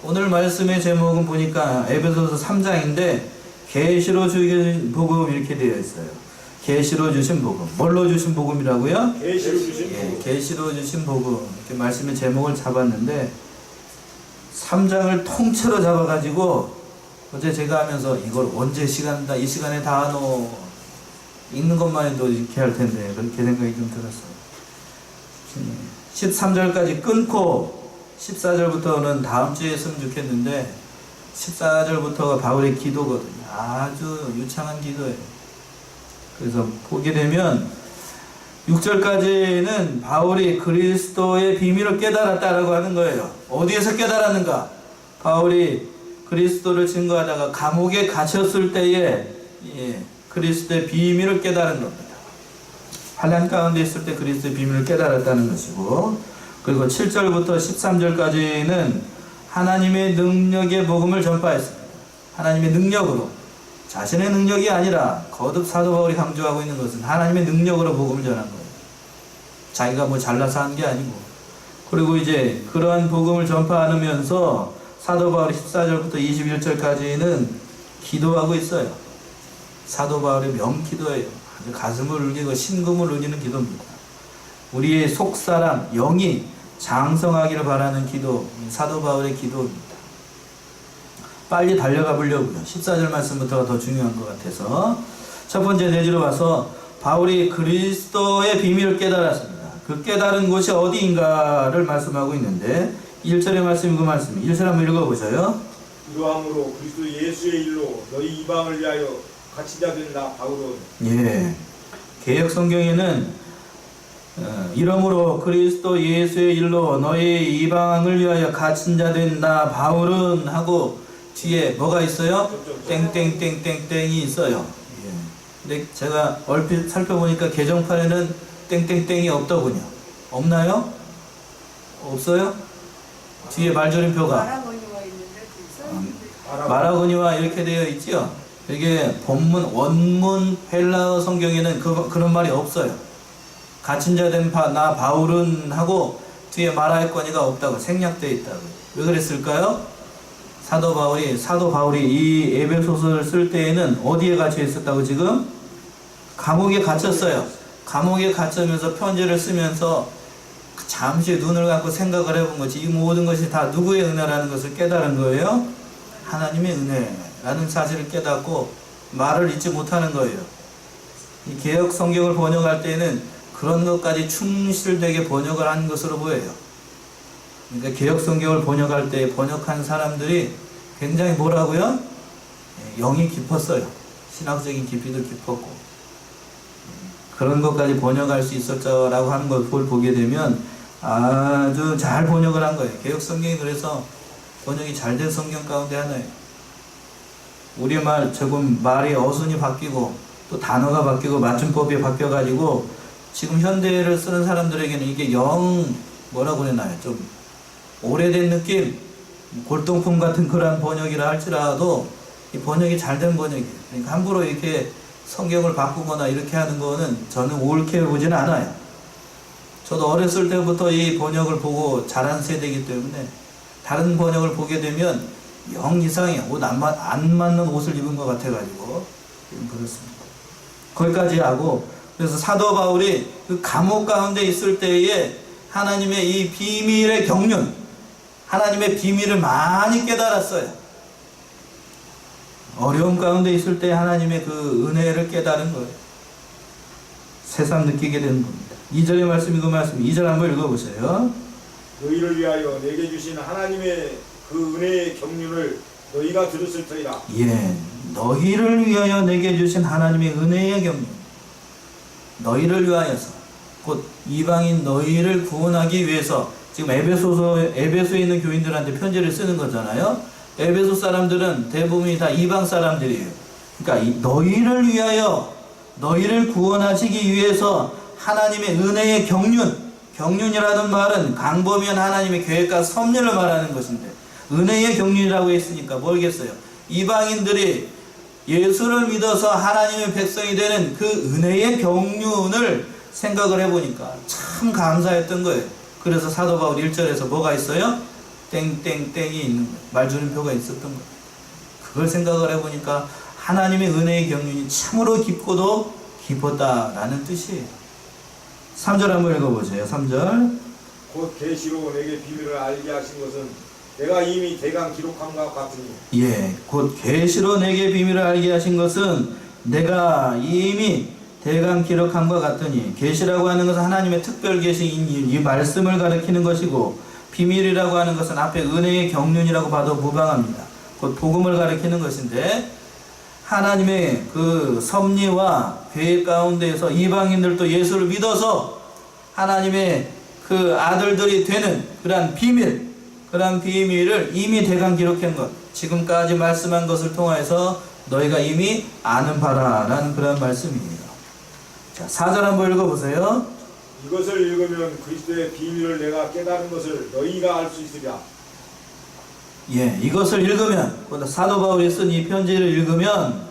오늘 말씀의 제목은 보니까 에베소서 3장인데 계시로 주신 복음 이렇게 되어 있어요. 계시로 주신 복음. 뭘로 주신 복음이라고요? 계시로 주신 복음. 계시로 주신 복음. 이렇게 말씀의 제목을 잡았는데 3장을 통째로 잡아가지고 어제 제가 하면서 이걸 언제 이 시간에 다 하노 읽는 것만 해도 이렇게 할 텐데 그렇게 생각이 좀 들었어요. 13절까지 끊고 14절부터는 다음 주에 했으면 좋겠는데 14절부터가 바울의 기도거든요. 아주 유창한 기도예요. 그래서 보게 되면 6절까지는 바울이 그리스도의 비밀을 깨달았다라고 하는 거예요. 어디에서 깨달았는가? 바울이 그리스도를 증거하다가 감옥에 갇혔을 때에 그리스도의 비밀을 깨달은 겁니다. 환난 가운데 있을 때 그리스도의 비밀을 깨달았다는 것이고, 그리고 7절부터 13절까지는 하나님의 능력의 복음을 전파했습니다. 하나님의 능력으로, 자신의 능력이 아니라 거듭 사도 바울이 강조하고 있는 것은 하나님의 능력으로 복음을 전한 거예요. 자기가 뭐 잘나서 한 게 아니고. 그리고 이제 그러한 복음을 전파하면서 사도 바울이 14절부터 21절까지는 기도하고 있어요. 사도 바울의 명기도예요. 아주 가슴을 울리고 심금을 울리는 기도입니다. 우리의 속사람, 영이 장성하기를 바라는 기도, 사도 바울의 기도입니다. 빨리 달려가 보려고요. 14절 말씀부터가 더 중요한 것 같아서. 첫 번째 내지로 와서 바울이 그리스도의 비밀을 깨달았습니다. 그 깨달은 곳이 어디인가를 말씀하고 있는데 1절의 말씀이 그 말씀이에요. 1절 한번 읽어보셔요. 이러함으로 그리스도 예수의 일로 너희 이방을 위하여 갇힌 자된 나 바울은. 예. 개역 성경에는 이러므로 그리스도 예수의 일로 너희 이방을 위하여 갇힌 자 된 나 바울은 하고 뒤에 뭐가 있어요? 땡땡땡땡땡이 있어요. 예. 근데 제가 얼핏 살펴보니까 개정판에는 땡땡땡이 없더군요. 없나요? 없어요? 뒤에 말조림표가 마라고니와 이렇게 되어 있죠. 이게 본문 원문 헬라어 성경에는 그런 말이 없어요. 갇힌 자 된 나 바울은 하고 뒤에 말할 거니가 없다고 생략되어 있다고. 왜 그랬을까요? 사도 바울이 이 에베소서를 쓸 때에는 어디에 갇혀 있었다고 지금? 감옥에 갇혔어요. 감옥에 갇히면서 편지를 쓰면서 잠시 눈을 감고 생각을 해본 거지. 이 모든 것이 다 누구의 은혜라는 것을 깨달은 거예요? 하나님의 은혜라는 사실을 깨닫고 말을 잊지 못하는 거예요. 이 개역 성경을 번역할 때는 그런 것까지 충실되게 번역을 한 것으로 보여요. 그러니까 개역 성경을 번역할 때 번역한 사람들이 굉장히 뭐라고요? 영이 깊었어요. 신학적인 깊이도 깊었고 그런 것까지 번역할 수 있었죠라고 하는 걸 보게 되면 아주 잘 번역을 한 거예요. 개역 성경이 그래서 번역이 잘 된 성경 가운데 하나예요. 우리말 조금 말이 어순이 바뀌고 또 단어가 바뀌고 맞춤법이 바뀌어가지고 지금 현대를 쓰는 사람들에게는 이게 뭐라고 그러나요? 좀 오래된 느낌, 골동품 같은 그런 번역이라 할지라도 이 번역이 잘 된 번역이에요. 그러니까 함부로 이렇게 성경을 바꾸거나 이렇게 하는 거는 저는 옳게 보지는 않아요. 저도 어렸을 때부터 이 번역을 보고 자란 세대이기 때문에 다른 번역을 보게 되면 영 이상의 옷 안 맞는 옷을 입은 것 같아가지고 그렇습니다. 거기까지 하고, 그래서 사도 바울이 그 감옥 가운데 있을 때에 하나님의 이 비밀의 경륜, 하나님의 비밀을 많이 깨달았어요. 어려움 가운데 있을 때 하나님의 그 은혜를 깨달은 거예요. 새삼 느끼게 되는 겁니다. 2절의 말씀이 그 말씀, 2절 한번 읽어보세요. 너희를 위하여 내게 주신 하나님의 그 은혜의 경륜을 너희가 들었을 터이라. 예, 너희를 위하여 내게 주신 하나님의 은혜의 경륜. 너희를 위하여서, 곧 이방인 너희를 구원하기 위해서. 지금 에베소에 있는 교인들한테 편지를 쓰는 거잖아요. 에베소 사람들은 대부분이 다 이방 사람들이에요. 그러니까 너희를 위하여, 너희를 구원하시기 위해서 하나님의 은혜의 경륜이라는 말은 강범위한 하나님의 계획과 섭리를 말하는 것인데, 은혜의 경륜이라고 했으니까 뭐겠어요? 이방인들이 예수를 믿어서 하나님의 백성이 되는 그 은혜의 경륜을 생각을 해보니까 참 감사했던 거예요. 그래서 사도 바울 1절에서 뭐가 있어요? 땡땡땡이 있는 거예요. 말줄임표가 있었던 거예요. 그걸 생각을 해보니까 하나님의 은혜의 경륜이 참으로 깊고도 깊었다라는 뜻이에요. 3절 한번 읽어보세요. 3절. 곧 계시로 내게 비밀을 알게 하신 것은 내가 이미 대강 기록함과 같으니. 예, 곧 계시로 내게 비밀을 알게 하신 것은 내가 이미 대강 기록함과 같으니. 계시라고 하는 것은 하나님의 특별 계시인 이 말씀을 가리키는 것이고, 비밀이라고 하는 것은 앞에 은혜의 경륜이라고 봐도 무방합니다. 곧 복음을 가리키는 것인데, 하나님의 그 섭리와 계획 가운데에서 이방인들도 예수를 믿어서 하나님의 그 아들들이 되는 그러한 비밀, 그러한 비밀을 이미 대강 기록한 것, 지금까지 말씀한 것을 통하여서 너희가 이미 아는 바라라는 그런 말씀입니다. 자, 4절 한번 읽어보세요. 이것을 읽으면 그리스도의 비밀을 내가 깨달은 것을 너희가 알 수 있으랴. 예, 이것을 읽으면, 사도 바울이 쓴 이 편지를 읽으면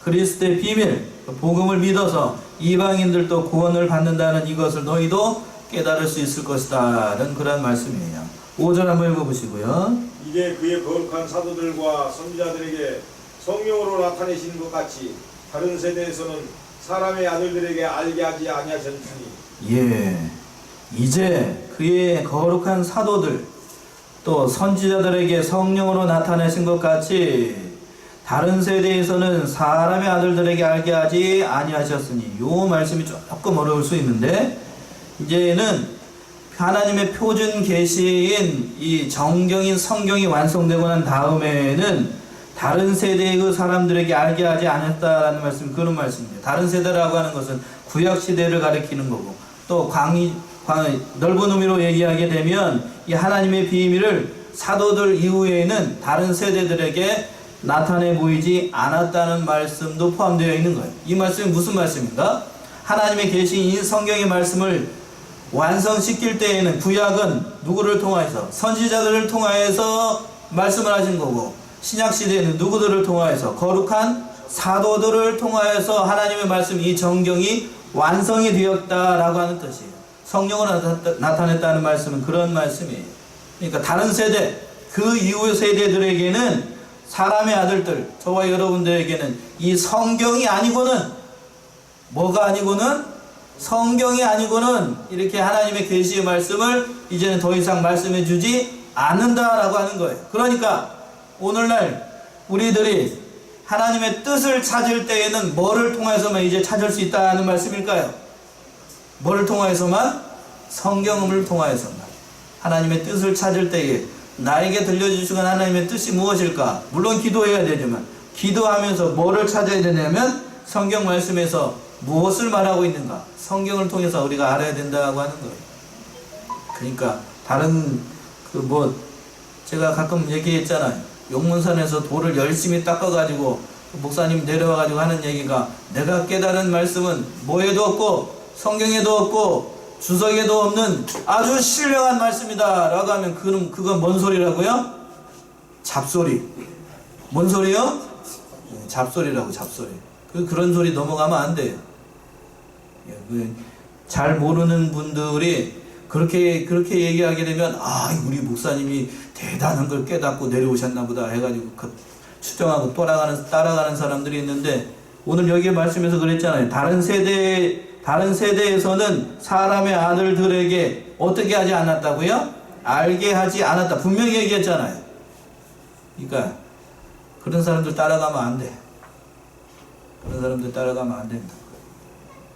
그리스도의 비밀, 복음을 믿어서 이방인들도 구원을 받는다는 이것을 너희도 깨달을 수 있을 것이다라는 그런 말씀이에요. 5절 한번 읽어보시고요. 이제 그의 거룩한 사도들과 선지자들에게 성령으로 나타내시는 것 같이 다른 세대에서는 사람의 아들들에게 알게 하지 아니하셨으니. 예, 이제 그의 거룩한 사도들 또 선지자들에게 성령으로 나타내신 것 같이 다른 세대에서는 사람의 아들들에게 알게 하지 아니하셨으니. 요 말씀이 조금 어려울 수 있는데, 이제는 하나님의 표준 계시인 이 정경인 성경이 완성되고 난 다음에는 다른 세대의 그 사람들에게 알게 하지 않았다라는 말씀, 그런 말씀입니다. 다른 세대라고 하는 것은 구약 시대를 가리키는 거고, 또 넓은 의미로 얘기하게 되면 이 하나님의 비밀을 사도들 이후에는 다른 세대들에게 나타내 보이지 않았다는 말씀도 포함되어 있는 거예요. 이 말씀이 무슨 말씀인가? 하나님의 계신 이 성경의 말씀을 완성시킬 때에는 구약은 누구를 통하여서? 선지자들을 통하여서 말씀을 하신 거고, 신약시대에는 누구들을 통하여서? 거룩한 사도들을 통하여서 하나님의 말씀, 이 정경이 완성이 되었다라고 하는 뜻이에요. 성령으로 나타냈다는 말씀은 그런 말씀이에요. 그러니까 다른 세대, 그 이후 세대들에게는 사람의 아들들, 저와 여러분들에게는 이 성경이 아니고는, 뭐가 아니고는? 성경이 아니고는 이렇게 하나님의 계시의 말씀을 이제는 더 이상 말씀해 주지 않는다라고 하는 거예요. 그러니까 오늘날 우리들이 하나님의 뜻을 찾을 때에는 뭐를 통해서만 이제 찾을 수 있다는 말씀일까요? 뭐를 통하여서만? 성경을 통하여서만. 하나님의 뜻을 찾을 때에 나에게 들려주시는 하나님의 뜻이 무엇일까? 물론 기도해야 되지만, 기도하면서 뭐를 찾아야 되냐면 성경 말씀에서 무엇을 말하고 있는가? 성경을 통해서 우리가 알아야 된다고 하는 거예요. 그러니까 다른 제가 가끔 얘기했잖아요. 용문산에서 돌을 열심히 닦아가지고 목사님 내려와가지고 하는 얘기가, 내가 깨달은 말씀은 뭐에도 없고 성경에도 없고 주석에도 없는 아주 신령한 말씀이다 라고 하면 그건 뭔 소리라고요? 잡소리. 뭔 소리요? 잡소리라고, 잡소리. 그런 소리 넘어가면 안 돼요. 잘 모르는 분들이 그렇게 얘기하게 되면, 우리 목사님이 대단한 걸 깨닫고 내려오셨나 보다 해가지고 추정하고 따라가는 사람들이 있는데, 오늘 여기 말씀에서 그랬잖아요. 다른 세대에서는 사람의 아들들에게 어떻게 하지 않았다고요? 알게 하지 않았다. 분명히 얘기했잖아요. 그러니까 그런 사람들 따라가면 안 돼. 그런 사람들 따라가면 안 된다.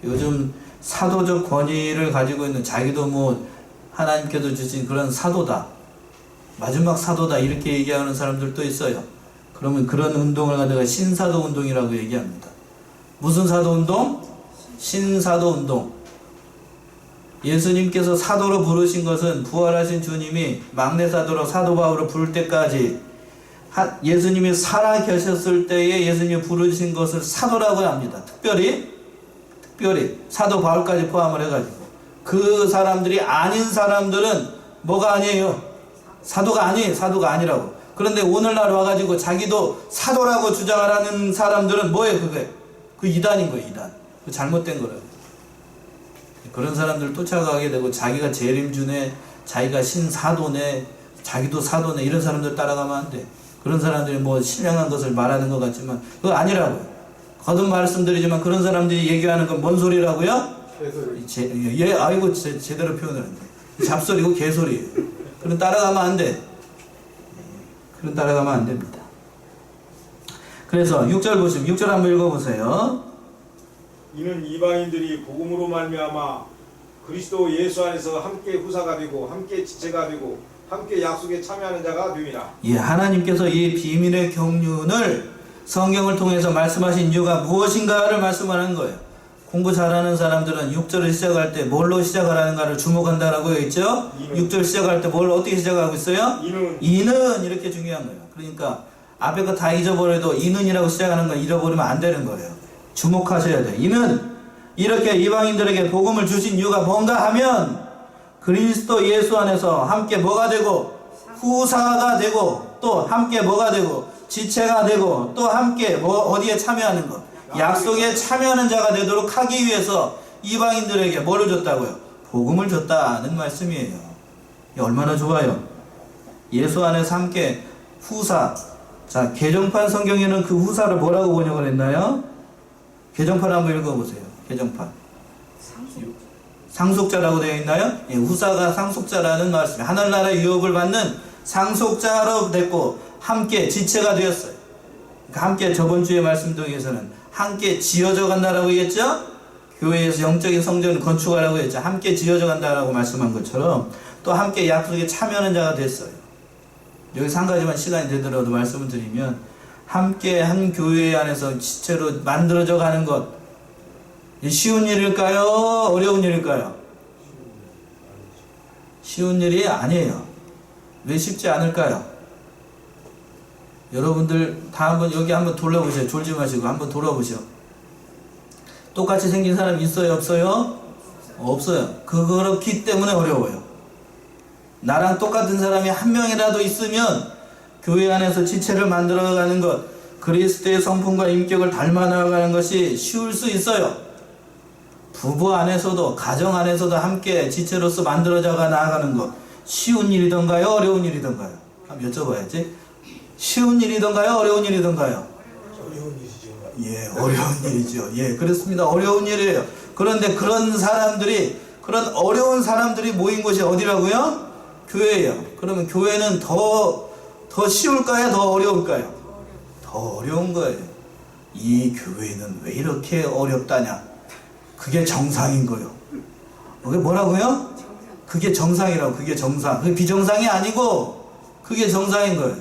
요즘 사도적 권위를 가지고 있는, 자기도 하나님께서 주신 그런 사도다, 마지막 사도다, 이렇게 얘기하는 사람들도 있어요. 그러면 그런 운동을 가다가 신사도 운동이라고 얘기합니다. 무슨 사도 운동? 신사도 운동. 예수님께서 사도로 부르신 것은 부활하신 주님이 막내 사도로 사도 바울을 부를 때까지 예수님이 살아 계셨을 때에 예수님이 부르신 것을 사도라고 합니다. 특별히 사도 바울까지 포함을 해가지고. 그 사람들이 아닌 사람들은 뭐가 아니에요? 사도가 아니라고. 그런데 오늘날 와가지고 자기도 사도라고 주장하는 사람들은 뭐예요? 그 이단인 거예요, 이단. 그 잘못된 거라고. 그런 사람들 쫓아가게 되고, 자기가 재림주네, 자기가 신사도네, 자기도 사도네 이런 사람들 따라가면 안 돼. 그런 사람들이 뭐 신령한 것을 말하는 것 같지만 그거 아니라고요. 거듭 말씀드리지만 그런 사람들이 얘기하는 건 뭔 소리라고요? 예, 아이고 제대로 표현을 안 돼. 잡소리고 개소리예요. 그런 따라가면 안 돼. 그런 따라가면 안 됩니다. 그래서 6절 보시면 6절 한번 읽어보세요. 이는 이방인들이 복음으로 말미암아 그리스도 예수 안에서 함께 후사가 되고 함께 지체가 되고 함께 약속에 참여하는 자가 됨이라. 예, 하나님께서 이 비밀의 경륜을 성경을 통해서 말씀하신 이유가 무엇인가를 말씀하는 거예요. 공부 잘하는 사람들은 6절을 시작할 때 뭘로 시작하라는가를 주목한다라고 했죠. 6절 시작할 때 뭘 어떻게 시작하고 있어요? 이는 이렇게 중요한 거예요. 그러니까 앞에 거 다 잊어버려도 이는이라고 시작하는 건 잃어버리면 안 되는 거예요. 주목하셔야 돼요. 이는 이렇게 이방인들에게 복음을 주신 이유가 뭔가 하면 그리스도 예수 안에서 함께 뭐가 되고 후사가 되고 또 함께 뭐가 되고 지체가 되고 또 함께 뭐 어디에 참여하는 것 약속에 참여하는 자가 되도록 하기 위해서 이방인들에게 뭐를 줬다고요? 복음을 줬다는 말씀이에요. 얼마나 좋아요. 예수 안에서 함께 후사. 자, 개정판 성경에는 그 후사를 뭐라고 번역을 했나요? 개정판 한번 읽어보세요. 개정판. 상속자라고 되어 있나요? 예, 후사가 상속자라는 말씀이 하늘나라의 유업을 받는 상속자로 됐고 함께 지체가 되었어요. 그러니까 함께 저번 주에 말씀 중에서는 함께 지어져 간다라고 했죠? 교회에서 영적인 성전을 건축하라고 했죠. 함께 지어져 간다라고 말씀한 것처럼 또 함께 약속에 참여하는 자가 됐어요. 여기서 한 가지만 시간이 되더라도 말씀을 드리면 함께 한 교회 안에서 지체로 만들어져 가는 것 쉬운 일일까요? 어려운 일일까요? 쉬운 일이 아니에요. 왜 쉽지 않을까요? 여러분들 다 한번 여기 한번 돌아보세요. 졸지 마시고 한번 돌아보세요. 똑같이 생긴 사람 있어요? 없어요? 없어요. 그렇기 때문에 어려워요. 나랑 똑같은 사람이 한 명이라도 있으면 교회 안에서 지체를 만들어가는 것, 그리스도의 성품과 인격을 닮아 나아가는 것이 쉬울 수 있어요. 부부 안에서도 가정 안에서도 함께 지체로서 만들어져가 나아가는 것 쉬운 일이던가요? 어려운 일이던가요? 한번 여쭤봐야지. 쉬운 일이던가요? 어려운 일이던가요? 어려운 일이죠. 예, 어려운 일이죠. 예, 그렇습니다. 어려운 일이에요. 그런데 그런 사람들이 그런 어려운 사람들이 모인 곳이 어디라고요? 교회예요. 그러면 교회는 더 쉬울까요? 더 어려울까요? 더 어려운 거예요. 이 교회는 왜 이렇게 어렵다냐? 그게 정상인 거요. 그게 뭐라고요? 그게 정상이라고. 그게 정상. 그게 비정상이 아니고 그게 정상인 거예요.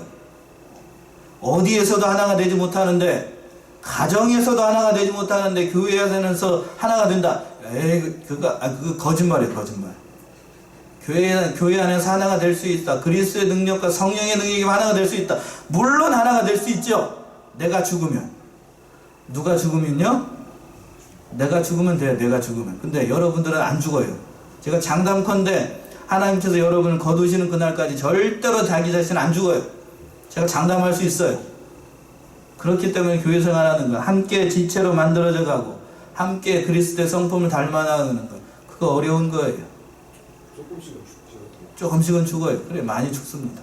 어디에서도 하나가 되지 못하는데 가정에서도 하나가 되지 못하는데 교회에서 하나가 된다. 에이, 그거 거짓말이에요. 거짓말. 교회 안에서 하나가 될 수 있다. 그리스도의 능력과 성령의 능력이 하나가 될 수 있다. 물론 하나가 될 수 있죠. 내가 죽으면. 누가 죽으면요? 내가 죽으면 돼요. 내가 죽으면. 근데 여러분들은 안 죽어요. 제가 장담컨대 하나님께서 여러분을 거두시는 그날까지 절대로 자기 자신 안 죽어요. 제가 장담할 수 있어요. 그렇기 때문에 교회 생활하는 거 함께 지체로 만들어져 가고 함께 그리스도의 성품을 닮아 나가는 거 그거 어려운 거예요. 조금씩은 죽어요. 그래 많이 죽습니다.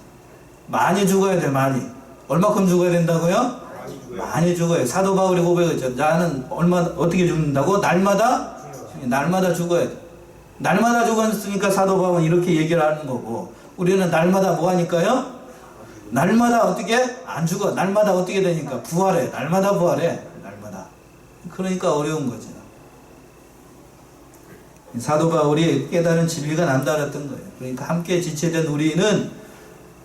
많이 죽어야 돼. 많이. 얼마큼 죽어야 된다고요? 많이 죽어요. 사도 바울이 고백했죠. 나는 어떻게 죽는다고? 날마다 죽어야 돼. 날마다 죽었으니까 사도 바울은 이렇게 얘기를 하는 거고 우리는 날마다 뭐 하니까요? 날마다 어떻게? 안 죽어. 날마다 어떻게 되니까? 부활해. 날마다 부활해. 날마다. 그러니까 어려운 거지. 사도 바울이 깨달은 진리가 남다랐던 거예요. 그러니까 함께 지체된 우리는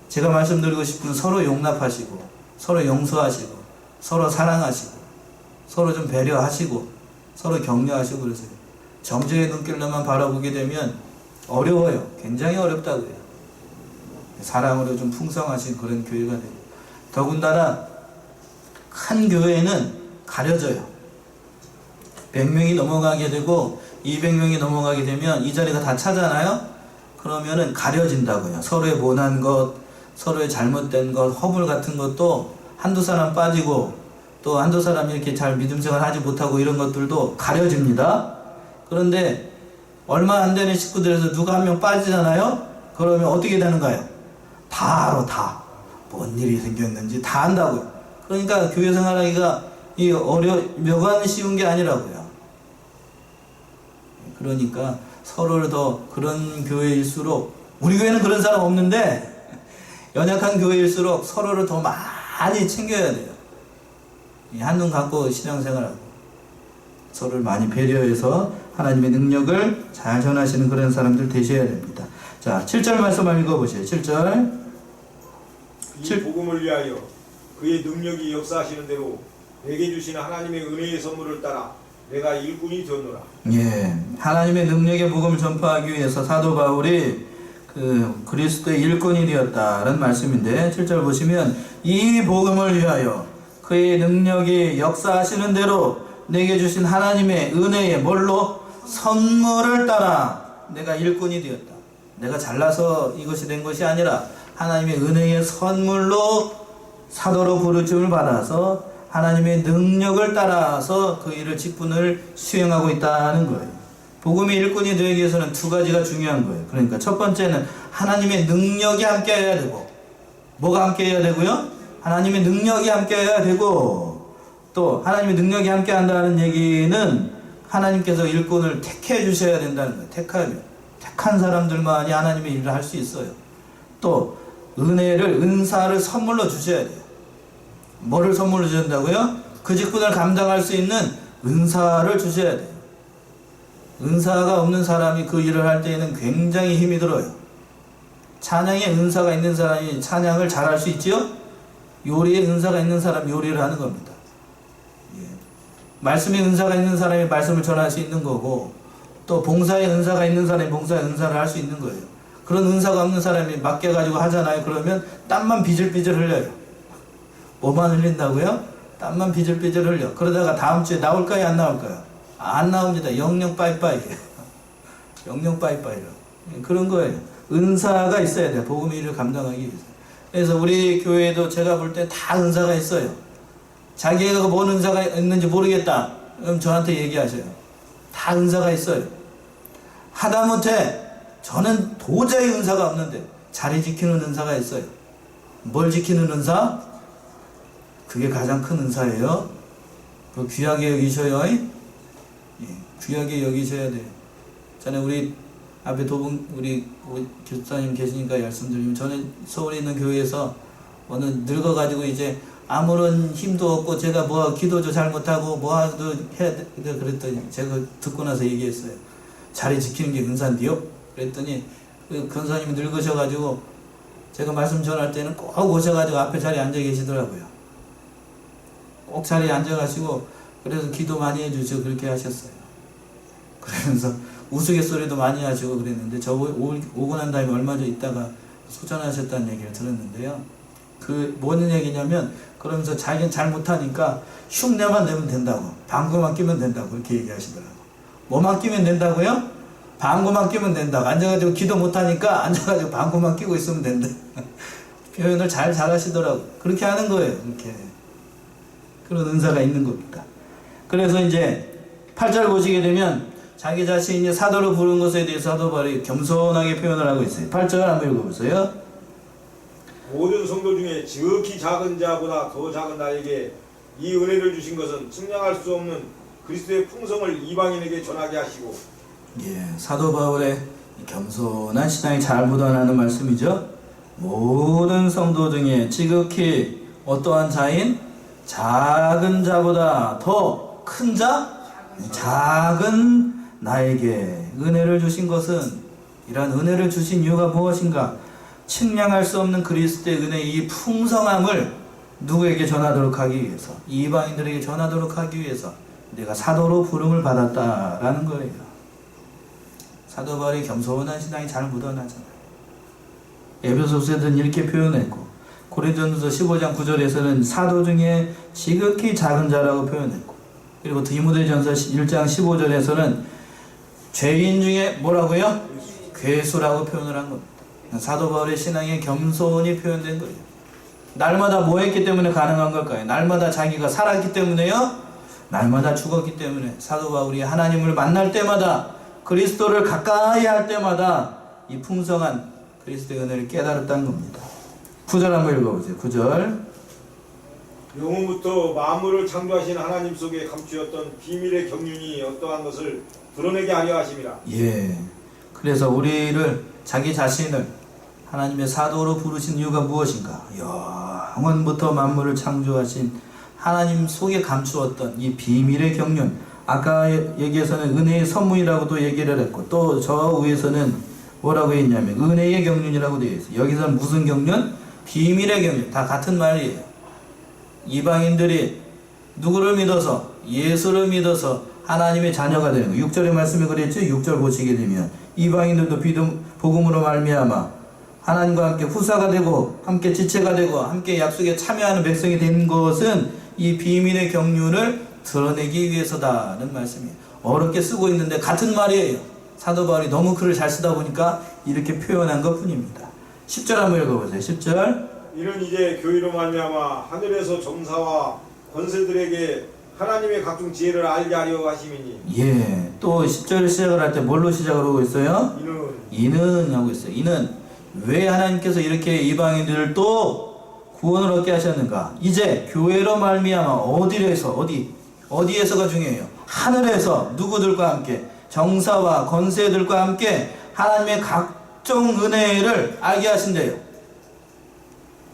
제가 말씀드리고 싶은 서로 용납하시고 서로 용서하시고 서로 사랑하시고 서로 좀 배려하시고 서로 격려하시고 그러세요. 정죄의 눈길로만 바라보게 되면 어려워요. 굉장히 어렵다고요. 사랑으로 좀 풍성하신 그런 교회가 되고 더군다나 큰 교회는 가려져요. 100명이 넘어가게 되고 200명이 넘어가게 되면 이 자리가 다 차잖아요. 그러면은 가려진다고요. 서로의 못난 것, 서로의 잘못된 것, 허물 같은 것도 한두 사람 빠지고 또 한두 사람이 이렇게 잘 믿음 생활 하지 못하고 이런 것들도 가려집니다. 그런데 얼마 안 되는 식구들에서 누가 한 명 빠지잖아요. 그러면 어떻게 되는가요? 다 알아, 다. 뭔 일이 생겼는지 다 안다고요. 그러니까 교회 생활하기가 묘관 쉬운 게 아니라고요. 그러니까 서로를 더 그런 교회일수록, 우리 교회는 그런 사람 없는데 연약한 교회일수록 서로를 더 많이 챙겨야 돼요. 한눈 감고 신앙생활하고 서로를 많이 배려해서 하나님의 능력을 잘 전하시는 그런 사람들 되셔야 됩니다. 자, 7절 말씀 한번 읽어보세요. 7절. 이 복음을 위하여 그의 능력이 역사하시는 대로 내게 주신 하나님의 은혜의 선물을 따라 내가 일꾼이 되었노라. 예, 하나님의 능력의 복음을 전파하기 위해서 사도 바울이 그리스도의 일꾼이 되었다는 말씀인데, 7절 보시면 이 복음을 위하여 그의 능력이 역사하시는 대로 내게 주신 하나님의 은혜의 뭘로? 선물을 따라 내가 일꾼이 되었다. 내가 잘나서 이것이 된 것이 아니라 하나님의 은혜의 선물로 사도로 부르심을 받아서 하나님의 능력을 따라서 그 일을 직분을 수행하고 있다는 거예요. 복음의 일꾼이 되기 위해서는 두 가지가 중요한 거예요. 그러니까 첫 번째는 하나님의 능력이 함께해야 되고, 뭐가 함께해야 되고요? 하나님의 능력이 함께해야 되고, 또 하나님의 능력이 함께한다는 얘기는 하나님께서 일꾼을 택해 주셔야 된다는 거예요. 택한 사람들만이 하나님의 일을 할 수 있어요. 또 은사를 선물로 주셔야 돼요. 뭐를 선물로 주신다고요? 그 직분을 감당할 수 있는 은사를 주셔야 돼요. 은사가 없는 사람이 그 일을 할 때에는 굉장히 힘이 들어요. 찬양에 은사가 있는 사람이 찬양을 잘할 수 있지요? 요리에 은사가 있는 사람이 요리를 하는 겁니다. 예. 말씀에 은사가 있는 사람이 말씀을 전할 수 있는 거고, 또 봉사에 은사가 있는 사람이 봉사에 은사를 할 수 있는 거예요. 그런 은사가 없는 사람이 맡겨가지고 하잖아요. 그러면 땀만 비질비질 흘려요. 뭐만 흘린다고요? 땀만 비질비질 흘려. 그러다가 다음 주에 나올까요? 안 나올까요? 안 나옵니다. 영영 빠이빠이예요. 영영 빠이빠이로. 그런 거예요. 은사가 있어야 돼요. 복음의 일을 감당하기 위해서. 그래서 우리 교회에도 제가 볼 때 다 은사가 있어요. 자기가 뭔 은사가 있는지 모르겠다. 그럼 저한테 얘기하셔요. 다 은사가 있어요. 하다못해 저는 도저히 은사가 없는데 자리 지키는 은사가 있어요. 뭘 지키는 은사? 그게 가장 큰 은사예요. 귀하게 여기셔요. 예, 귀하게 여기셔야 돼요. 전에 우리 앞에 우리 교사님 계시니까 말씀드리면, 저는 서울에 있는 교회에서 어느 늙어가지고 이제 아무런 힘도 없고 제가 기도도 잘 못하고 뭐도 해야 돼. 그랬더니 제가 듣고 나서 얘기했어요. 자리 지키는 게 은사인데요? 그랬더니 그 권사님이 늙으셔가지고 제가 말씀 전할 때는 꼭 오셔가지고 앞에 자리에 앉아 계시더라고요. 꼭 자리에 앉아가시고 그래서 기도 많이 해주시고 그렇게 하셨어요. 그러면서 우스갯소리도 많이 하시고 그랬는데, 저 오고 난 다음에 얼마 전 있다가 소전하셨다는 얘기를 들었는데요. 뭐는 얘기냐면, 그러면서 자기는 잘 못하니까 흉내만 내면 된다고, 방구만 끼면 된다고 그렇게 얘기하시더라고요. 뭐만 끼면 된다고요? 방구만 끼면 된다고. 앉아가지고 기도 못하니까 앉아가지고 방구만 끼고 있으면 된다. 표현을 잘 하시더라고요. 그렇게 하는 거예요. 이렇게. 그런 은사가 있는 겁니다. 그래서 이제 8절 보시게 되면 자기 자신이 사도로 부른 것에 대해서 사도 바울이 겸손하게 표현을 하고 있어요. 8절 한번 읽어보세요. 모든 성도 중에 지극히 작은 자보다 더 작은 나에게 이 은혜를 주신 것은 측량할 수 없는 그리스도의 풍성을 이방인에게 전하게 하시고. 예, 사도 바울의 겸손한 신앙이 잘 묻어나는 말씀이죠. 모든 성도 중에 지극히 어떠한 자인? 작은 자보다 더 큰 자? 작은 나에게 은혜를 주신 것은, 이러한 은혜를 주신 이유가 무엇인가? 측량할 수 없는 그리스도의 은혜의 이 풍성함을 누구에게 전하도록 하기 위해서, 이방인들에게 전하도록 하기 위해서 내가 사도로 부름을 받았다라는 거예요. 사도 바울이 겸손한 신앙이 잘 묻어나잖아요. 에베소서에서는 이렇게 표현했고, 고린도전서 15장 9절에서는 사도 중에 지극히 작은 자라고 표현했고, 그리고 디모데전서 1장 15절에서는 죄인 중에 뭐라고요? 괴수라고 표현을 한 겁니다. 사도 바울의 신앙에 겸손이 표현된 거예요. 날마다 뭐 했기 때문에 가능한 걸까요? 날마다 자기가 살았기 때문에요? 날마다 죽었기 때문에. 사도 바울이 하나님을 만날 때마다, 그리스도를 가까이 할 때마다 이 풍성한 그리스도의 은혜를 깨달았다는 겁니다. 9절 한번 읽어보세요. 9절. 영원부터 만물을 창조하신 하나님 속에 감추었던 비밀의 경륜이 어떠한 것을 드러내게 하려 하심이라. 예. 그래서 우리를 자기 자신을 하나님의 사도로 부르신 이유가 무엇인가? 영원부터 만물을 창조하신 하나님 속에 감추었던 이 비밀의 경륜. 아까 얘기에서는 은혜의 선문이라고도 얘기를 했고, 또 저 위에서는 뭐라고 했냐면 은혜의 경륜이라고 되어 있어요. 여기서는 무슨 경륜? 비밀의 경륜. 다 같은 말이에요. 이방인들이 누구를 믿어서? 예수를 믿어서 하나님의 자녀가 되는 거예요. 6절의 말씀에 그랬죠? 6절 보시게 되면 이방인들도 복음으로 말미암아 하나님과 함께 후사가 되고 함께 지체가 되고 함께 약속에 참여하는 백성이 된 것은 이 비밀의 경륜을 드러내기 위해서다는 말씀이에요. 어렵게 쓰고 있는데 같은 말이에요. 사도 바울이 너무 글을 잘 쓰다 보니까 이렇게 표현한 것 뿐입니다. 10절 한번 읽어보세요. 10절. 이는 이제 교회로 말미암아 하늘에서 정사와 권세들에게 하나님의 각종 지혜를 알게 하려 하심이니. 예. 또 10절 시작을 할 때 뭘로 시작을 하고 있어요? 이는 하고 있어요. 이는 왜 하나님께서 이렇게 이방인들을 또 구원을 얻게 하셨는가? 이제 교회로 말미암아 어디에서가 중요해요. 하늘에서 누구들과 함께 정사와 권세들과 함께 하나님의 각종 은혜를 알게 하신대요.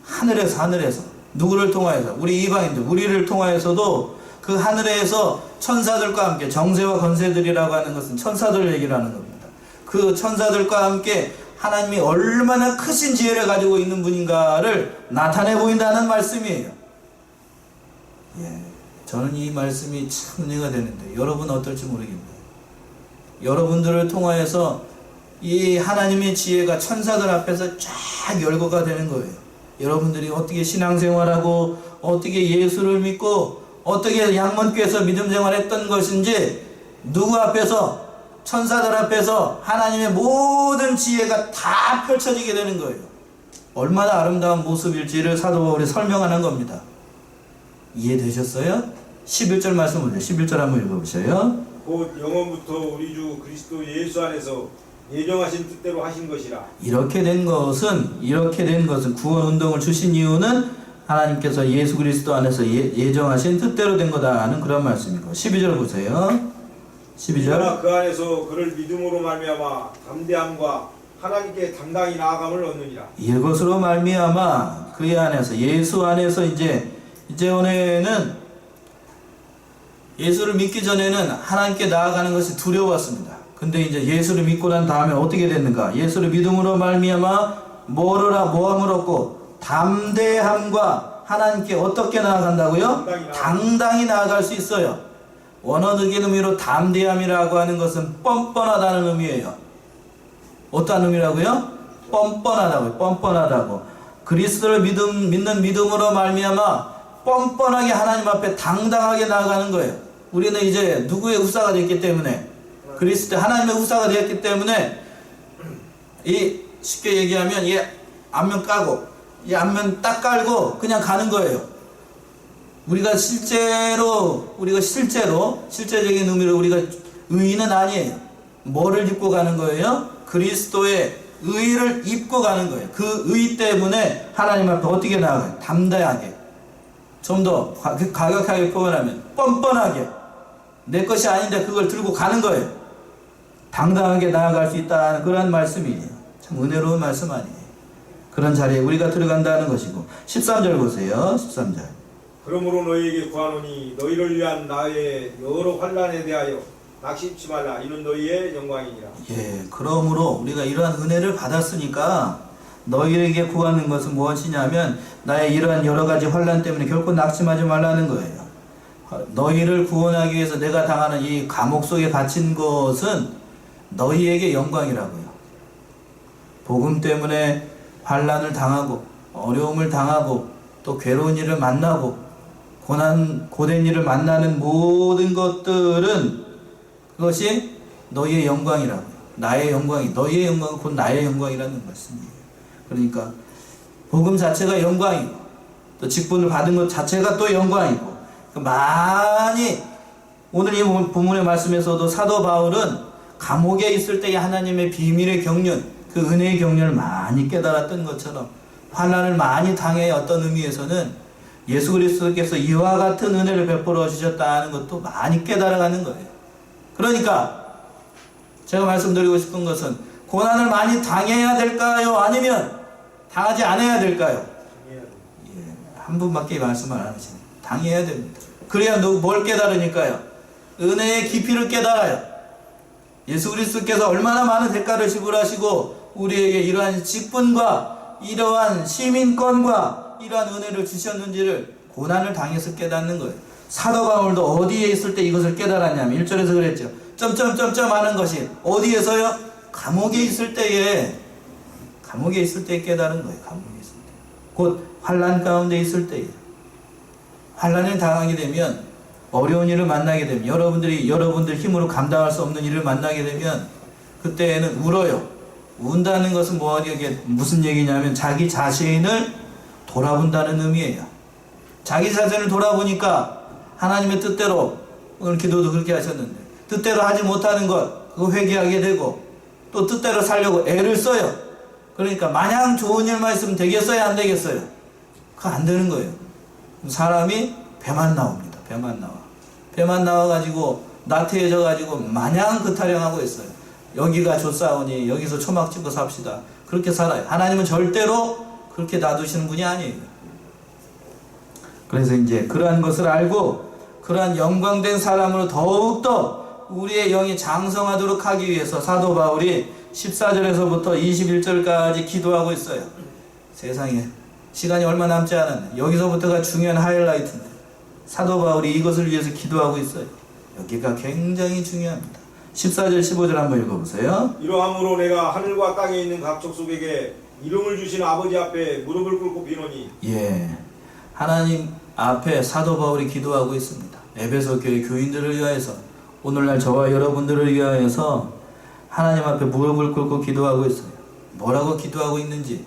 하늘에서 누구를 통하여서 우리 이방인들 우리를 통하여서도 그 하늘에서 천사들과 함께 정세와 권세들이라고 하는 것은 천사들 얘기를 하는 겁니다. 그 천사들과 함께 하나님이 얼마나 크신 지혜를 가지고 있는 분인가를 나타내 보인다는 말씀이에요. 예, 저는 이 말씀이 참 은혜가 되는데 여러분 어떨지 모르겠네요. 여러분들을 통하여서 이 하나님의 지혜가 천사들 앞에서 쫙 열거가 되는 거예요. 여러분들이 어떻게 신앙생활하고 어떻게 예수를 믿고 어떻게 양문교에서 믿음생활했던 것인지 누구 앞에서 천사들 앞에서 하나님의 모든 지혜가 다 펼쳐지게 되는 거예요. 얼마나 아름다운 모습일지를 사도 바울이 설명하는 겁니다. 이해되셨어요? 11절 말씀 보세요. 11절 한번 읽어보세요. 곧 영원부터 우리 주 그리스도 예수 안에서 예정하신 뜻대로 하신 것이라. 이렇게 된 것은 구원 운동을 주신 이유는 하나님께서 예수 그리스도 안에서 예정하신 뜻대로 된 거다 하는 그런 말씀이고. 12절 보세요. 12절. 그러나 그 안에서 그를 믿음으로 말미암아 담대함과 하나님께 당당히 나아감을 얻느니라. 이것으로 말미암아 그의 안에서 예수 안에서 이제는 예수를 믿기 전에는 하나님께 나아가는 것이 두려웠습니다. 근데 이제 예수를 믿고 난 다음에 어떻게 됐는가? 예수를 믿음으로 말미암아 뭐함을 얻고 담대함과 하나님께 어떻게 나아간다고요? 당당히 나아갈 수 있어요. 원어적인 의미로 담대함이라고 하는 것은 뻔뻔하다는 의미예요. 어떤 의미라고요? 뻔뻔하다고. 그리스도를 믿는 믿음으로 말미암아 뻔뻔하게 하나님 앞에 당당하게 나아가는 거예요. 우리는 이제 누구의 후사가 됐기 때문에 그리스도 하나님의 후사가 되었기 때문에 쉽게 얘기하면 이 앞면 까고 이 앞면 딱 깔고 그냥 가는 거예요. 우리가 실제적인 의미로 우리가 의인은 아니에요. 뭐를 입고 가는 거예요? 그리스도의 의를 입고 가는 거예요. 그 의 때문에 하나님 앞에 어떻게 나아가요? 담대하게. 좀 더 가격하게 표현하면 뻔뻔하게 내 것이 아닌데 그걸 들고 가는 거예요. 당당하게 나아갈 수 있다는 그런 말씀이에요. 참 은혜로운 말씀 아니에요. 그런 자리에 우리가 들어간다는 것이고. 13절 보세요. 13절. 그러므로 너희에게 구하노니 너희를 위한 나의 여러 환난에 대하여 낙심치 말라. 이는 너희의 영광이니라. 예, 그러므로 우리가 이러한 은혜를 받았으니까 너희에게 구하는 것은 무엇이냐면 나의 이러한 여러 가지 환난 때문에 결코 낙심하지 말라는 거예요. 너희를 구원하기 위해서 내가 당하는 이 감옥 속에 갇힌 것은 너희에게 영광이라고요. 복음 때문에 환난을 당하고 어려움을 당하고 또 괴로운 일을 만나고 고된 일을 만나는 모든 것들은 그것이 너희의 영광이라고요. 나의 영광이, 너희의 영광은 곧 나의 영광이라는 말씀이에요. 그러니까 복음 자체가 영광이고 또 직분을 받은 것 자체가 또 영광이고, 많이 오늘 이 본문의 말씀에서도 사도 바울은 감옥에 있을 때의 하나님의 비밀의 경륜, 그 은혜의 경륜을 많이 깨달았던 것처럼 환난을 많이 당해야 어떤 의미에서는 예수 그리스도께서 이와 같은 은혜를 베풀어 주셨다는 것도 많이 깨달아가는 거예요. 그러니까 제가 말씀드리고 싶은 것은 고난을 많이 당해야 될까요? 아니면 당하지 않아야 될까요? 한 분밖에 말씀을 안 하시네요. 당해야 됩니다. 그래야 뭘 깨달으니까요? 은혜의 깊이를 깨달아요. 예수 그리스도께서 얼마나 많은 대가를 지불하시고 우리에게 이러한 직분과 이러한 시민권과 이러한 은혜를 주셨는지를 고난을 당해서 깨닫는 거예요. 사도 바울도 어디에 있을 때 이것을 깨달았냐면 1절에서 그랬죠. 점점점점 하는 것이 어디에서요? 감옥에 있을 때에 깨달은 거예요. 감옥에 있을 때. 곧 환난 가운데 있을 때에. 환난을 당하게 되면, 어려운 일을 만나게 되면, 여러분들 힘으로 감당할 수 없는 일을 만나게 되면 그때에는 울어요. 운다는 것은 무슨 얘기냐면 자기 자신을 돌아본다는 의미예요. 자기 자신을 돌아보니까 하나님의 뜻대로, 오늘 기도도 그렇게 하셨는데 뜻대로 하지 못하는 것 그거 회개하게 되고, 또 뜻대로 살려고 애를 써요. 그러니까 마냥 좋은 일만 있으면 되겠어요? 안 되겠어요? 그거 안 되는 거예요. 사람이 배만 나옵니다. 배만 나와가지고 나태해져가지고 마냥 그 타령하고 있어요. 여기가 좋사오니 여기서 초막 찍고 삽시다. 그렇게 살아요. 하나님은 절대로 그렇게 놔두시는 분이 아니에요. 그래서 이제 그러한 것을 알고 그러한 영광된 사람으로 더욱더 우리의 영이 장성하도록 하기 위해서 사도 바울이 14절에서부터 21절까지 기도하고 있어요. 세상에 시간이 얼마 남지 않았네. 여기서부터가 중요한 하이라이트인데 사도 바울이 이것을 위해서 기도하고 있어요. 여기가 굉장히 중요합니다. 14절 15절 한번 읽어보세요. 이러함으로 내가 하늘과 땅에 있는 각 족속에게 이름을 주신 아버지 앞에 무릎을 꿇고 비노니. 예, 하나님 앞에 사도 바울이 기도하고 있습니다. 에베소 교회 교인들을 위하여서, 오늘날 저와 여러분들을 위하여서 하나님 앞에 무릎을 꿇고 기도하고 있어요. 뭐라고 기도하고 있는지,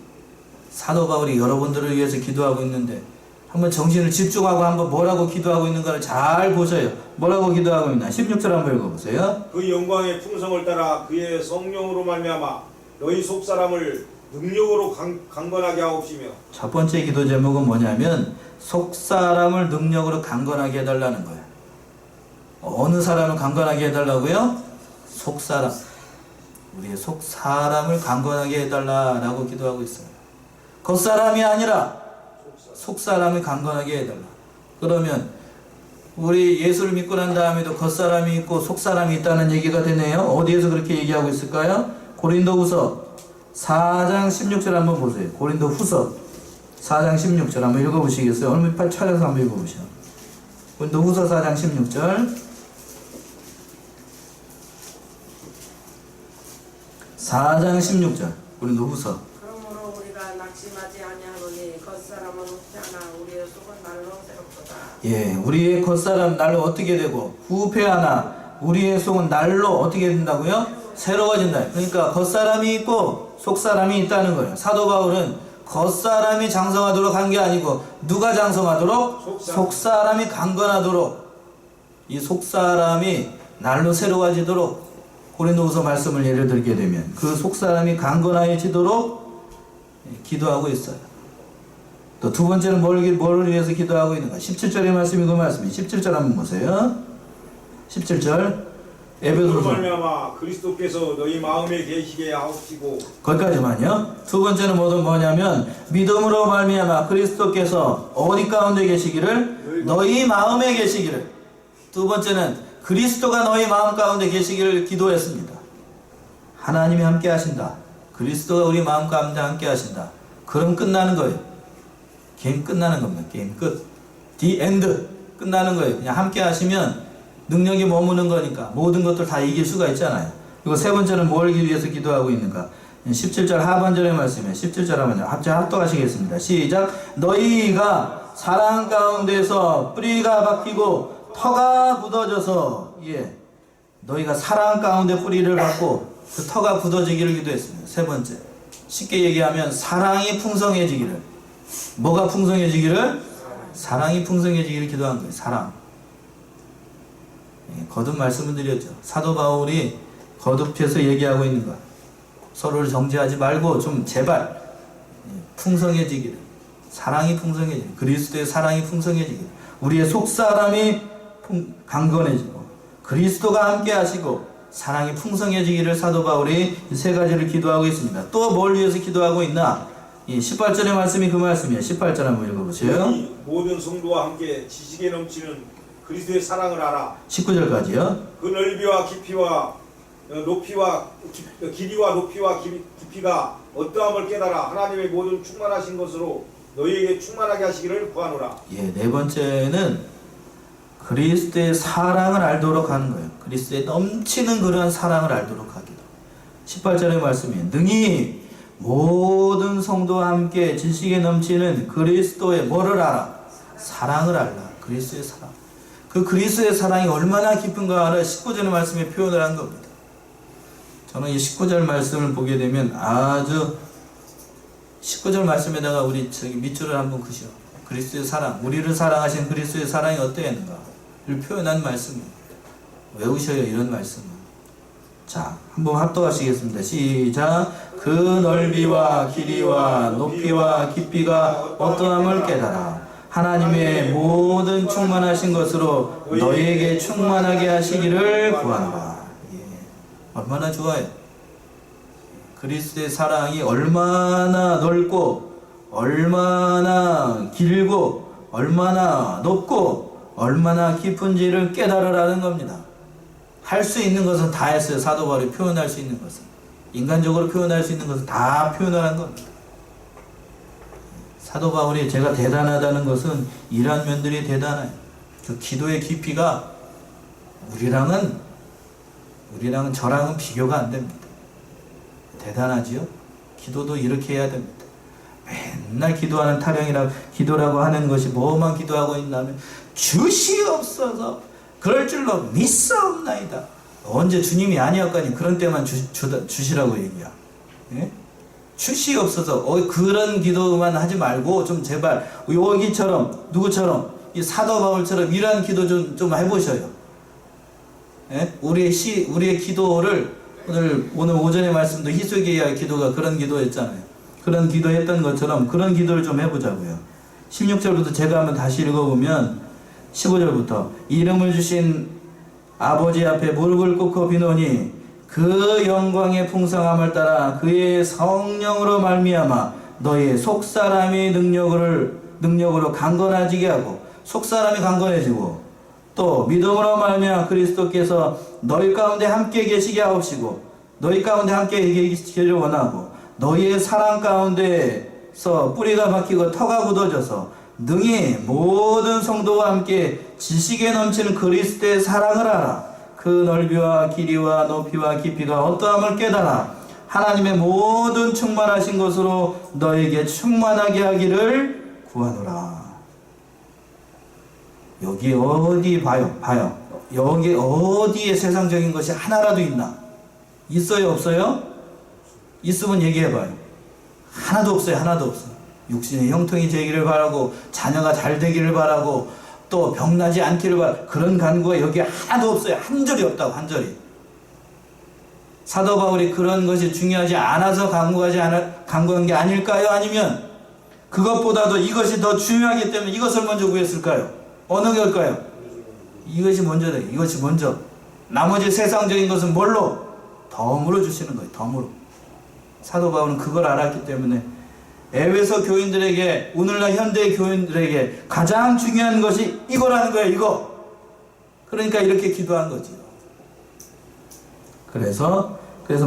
사도 바울이 여러분들을 위해서 기도하고 있는데 한번 정신을 집중하고 한번 뭐라고 기도하고 있는가를 잘 보셔요. 뭐라고 기도하고 있나? 16절 한번 읽어보세요. 그 영광의 풍성을 따라 그의 성령으로 말미암아 너희 속사람을 능력으로 강건하게 하옵시며. 첫 번째 기도 제목은 뭐냐면 속사람을 능력으로 강건하게 해달라는 거예요. 어느 사람을 강건하게 해달라고요? 속사람. 우리의 속사람을 강건하게 해달라라고 기도하고 있어요. 겉사람이 아니라 속사람을 강건하게 해달라. 그러면 우리 예수를 믿고 난 다음에도 겉사람이 있고 속사람이 있다는 얘기가 되네요. 어디에서 그렇게 얘기하고 있을까요? 고린도후서 4장 16절 한번 보세요. 고린도후서 4장 16절 한번 읽어보시겠어요? 얼른 찾아서 한번 읽어보시죠. 고린도후서 4장 16절. 4장 16절 고린도후서. 그러므로 우리가 낙심하지 아니하노니 겉사람은 후패하나 우리의 속은 날로 새롭도다. 예, 우리의 겉사람 날로 어떻게 되고 후패하나 우리의 속은 날로 어떻게 된다고요? 새로워진다. 그러니까 겉사람이 있고 속사람이 있다는 거예요. 사도 바울은 겉사람이 장성하도록 한 게 아니고 누가 장성하도록? 속사람이 강건하도록, 이 속사람이 날로 새로워지도록 고린도후서 말씀을 예를 들게 되면 그 속사람이 강건해지도록 기도하고 있어요. 또 두 번째는 뭐를 위해서 기도하고 있는가? 17절의 말씀이 그 말씀이에요. 17절 한번 보세요. 17절 에베소서. 말미암아 그리스도께서 너희 마음에 계시게 하옵시고. 거기까지만요. 두 번째는 뭐냐면 믿음으로 말미암아 그리스도께서 어디 가운데 계시기를? 너희 마음에 계시기를. 두 번째는 그리스도가 너희 마음 가운데 계시기를 기도했습니다. 하나님이 함께 하신다. 그리스도가 우리 마음 가운데 함께 하신다. 그럼 끝나는 거예요. 게임 끝나는 겁니다. 게임 끝. The end. 끝나는 거예요. 그냥 함께 하시면 능력이 머무는 거니까 모든 것들 다 이길 수가 있잖아요. 그리고 세 번째는 뭘 위해서 기도하고 있는가? 17절 하반절의 말씀이에요. 17절 하반절 합독하시겠습니다. 시작. 너희가 사랑 가운데서 뿌리가 박히고 터가 굳어져서, 예, 너희가 사랑 가운데 뿌리를 받고 그 터가 굳어지기를 기도했습니다. 세 번째, 쉽게 얘기하면 사랑이 풍성해지기를. 뭐가 풍성해지기를? 사랑이 풍성해지기를 기도한 거예요. 사랑. 예, 거듭 말씀을 드렸죠. 사도 바울이 거듭해서 얘기하고 있는 거, 서로를 정죄하지 말고 좀 제발 풍성해지기를, 사랑이 풍성해지기를, 그리스도의 사랑이 풍성해지기를, 우리의 속사람이 강건해지고 그리스도가 함께 하시고 사랑이 풍성해지기를 사도 바울이 이 세 가지를 기도하고 있습니다. 또 뭘 위해서 기도하고 있나? 이 18절의 말씀이 그 말씀이에요. 18절 한번 읽어보세요. 이 모든 성도와 함께 지식에 넘치는 그리스도의 사랑을 알아. 19절까지요. 그 넓이와 깊이와 높이와 길이와 높이와 깊이가 어떠함을 깨달아 하나님의 모든 충만하신 것으로 너희에게 충만하게 하시기를 구하노라. 예, 네 번째는 그리스도의 사랑을 알도록 하는 거예요. 그리스도의 넘치는 그러한 사랑을 알도록 하기도. 18절의 말씀이에요. 능히 모든 성도와 함께 지식에 넘치는 그리스도의 뭐를 알아? 사랑을 알라. 그리스도의 사랑. 그 그리스도의 사랑이 얼마나 깊은가를 19절의 말씀에 표현을 한 겁니다. 저는 이 19절 말씀을 보게 되면 아주 19절 말씀에다가 우리 밑줄을 한번 그셔. 그리스도의 사랑, 우리를 사랑하신 그리스도의 사랑이 어떠했는가를 표현한 말씀입니다. 외우셔요, 이런 말씀은. 자, 한번 합독하시겠습니다. 시작. 그 넓이와 길이와 높이와 깊이가 어떠함을 깨달아 하나님의 모든 충만하신 것으로 너희에게 충만하게 하시기를 구한다. 예. 얼마나 좋아요. 그리스도의 사랑이 얼마나 넓고 얼마나 길고 얼마나 높고 얼마나 깊은지를 깨달으라는 겁니다. 할 수 있는 것은 다 했어요. 사도 바울이 표현할 수 있는 것은. 인간적으로 표현할 수 있는 것은 다 표현을 한 겁니다. 사도 바울이 제가 대단하다는 것은 이러한 면들이 대단해요. 그 기도의 깊이가 우리랑은 저랑은 비교가 안 됩니다. 대단하지요? 기도도 이렇게 해야 됩니다. 맨날 기도하는 기도라고 하는 것이 뭐만 기도하고 있냐면 주시옵소서 그럴 줄로 믿사옵나이다. 언제 주님이 아니었거니 그런 때만 주시라고 얘기야. 예? 주시옵소서 그런 기도만 하지 말고 좀 제발 여기처럼 누구처럼 이 사도 바울처럼 이러한 기도 좀 해보셔요. 예? 우리의 기도를 오늘 오전에 말씀도 히스기야의 기도가 그런 기도였잖아요. 그런 기도했던 것처럼 그런 기도를 좀 해보자고요. 16절부터 제가 한번 다시 읽어보면 15절부터 이름을 주신 아버지 앞에 무릎을 꿇고 비노니 그 영광의 풍성함을 따라 그의 성령으로 말미암아 너희의 속사람이 능력으로 강건해지게 하고 속사람이 강건해지고 또 믿음으로 말미암아 그리스도께서 너희 가운데 함께 계시게 하옵시고 너희 가운데 함께 계시기를 원하고 너희의 사랑 가운데서 뿌리가 박히고 터가 굳어져서 능히 모든 성도와 함께 지식에 넘치는 그리스도의 사랑을 알아 그 넓이와 길이와 높이와 깊이가 어떠함을 깨달아 하나님의 모든 충만하신 것으로 너에게 충만하게 하기를 구하노라. 여기 어디 봐요. 여기 어디에 세상적인 것이 하나라도 있나? 있어요, 없어요? 있으면 얘기해봐요. 하나도 없어요. 육신의 형통이 되기를 바라고 자녀가 잘 되기를 바라고 또 병나지 않기를 바라고 그런 간구가 여기 하나도 없어요. 한 절이 없다고. 한 절이. 사도 바울이 그런 것이 중요하지 않아서 간구한 게 아닐까요? 아니면 그것보다도 이것이 더 중요하기 때문에 이것을 먼저 구했을까요? 어느 걸까요? 이것이 먼저다. 이것이 먼저. 나머지 세상적인 것은 뭘로? 덤으로 주시는 거예요. 덤으로. 사도 바울은 그걸 알았기 때문에 에베소 교인들에게 오늘날 현대 교인들에게 가장 중요한 것이 이거라는 거예요. 이거. 그러니까 이렇게 기도한 거지요. 그래서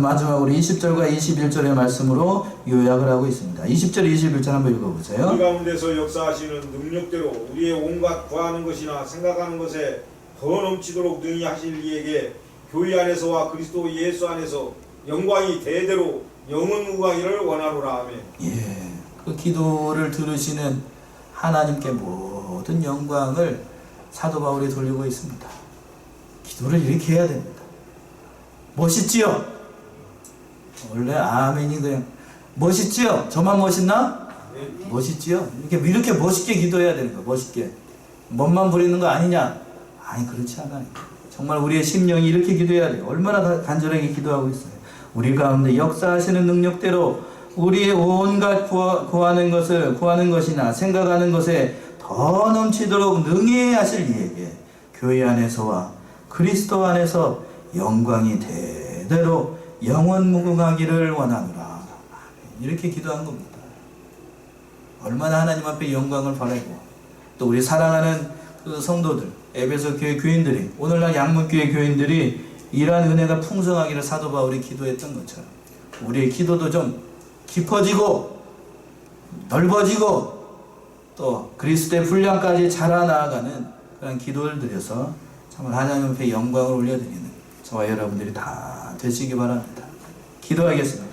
마지막으로 20절과 21절의 말씀으로 요약을 하고 있습니다. 20절, 21절 한번 읽어보세요. 우리 가운데서 역사하시는 능력대로 우리의 온갖 구하는 것이나 생각하는 것에 더 넘치도록 능히 하실 이에게 교회 안에서와 그리스도 예수 안에서 영광이 대대로 영원무광이를 원하노라. 아멘. 예, 그 기도를 들으시는 하나님께 모든 영광을 사도 바울이 돌리고 있습니다. 기도를 이렇게 해야 됩니다. 멋있지요? 원래 아멘이 그냥 멋있지요? 저만 멋있나? 네. 멋있지요? 이렇게 멋있게 기도해야 되는 거야. 멋있게. 멋만 부리는 거 아니냐? 아니, 그렇지 않아요. 정말 우리의 심령이 이렇게 기도해야 돼요. 얼마나 간절하게 기도하고 있어요. 우리 가운데 역사하시는 능력대로 우리의 온갖 구하는 것이나 생각하는 것에 더 넘치도록 능히 하실 이에게 교회 안에서와 그리스도 안에서 영광이 대대로 영원무궁하기를 원하노라. 이렇게 기도한 겁니다. 얼마나 하나님 앞에 영광을 바라고, 또 우리 사랑하는 그 성도들, 에베소 교회 교인들이, 오늘날 양문교회 교인들이 이러한 은혜가 풍성하기를 사도 바울이 기도했던 것처럼 우리의 기도도 좀 깊어지고 넓어지고 또 그리스도의 분량까지 자라나가는 그런 기도를 드려서 정말 하나님 앞에 영광을 올려드리는 저와 여러분들이 다 되시기 바랍니다. 기도하겠습니다.